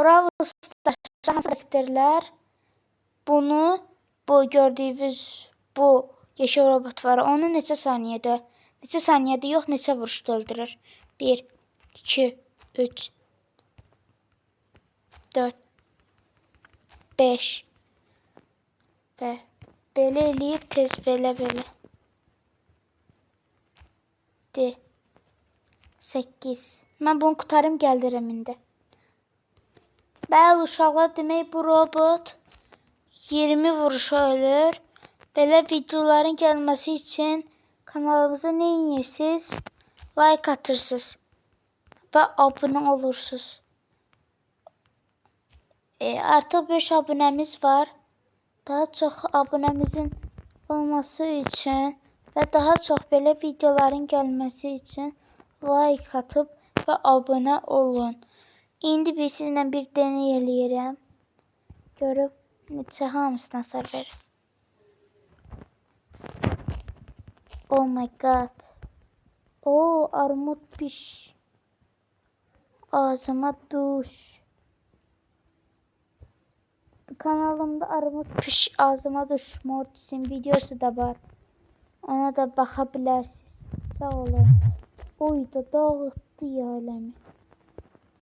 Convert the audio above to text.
Brawl Stars'da hansı karakterlər bunu, bu gördüyünüz bu yeşil robot var. Onu neçə saniyədə yox, neçə vuruşda öldürür? 1, 2, 3, 4, 5 və belə eləyib tez belə. De. 8. Mən bunu qutarım, gəldirəm indi. Bəli uşaqlar, demək bu robot 20 vuruşa ölür. Belə videoların gəlməsi üçün kanalımıza nə edirsiniz? Like atırsınız və abunə olursunuz. Artıq 5 abunəmiz var. Daha çox abunəmizin olması üçün və daha çox belə videoların gəlməsi üçün like atıb və abunə olun. İndi biz sizinlə bir deney eləyirəm. Görüb neçə hamısına hasar verir. Oh my god. Armud piş. Ağzıma duş. Kanalımda armud piş ağzıma duş Mortis'in videosu da var. Ona da baxa bilərsiniz. Sağ olun. Oy da dağıtdı ya aləmi.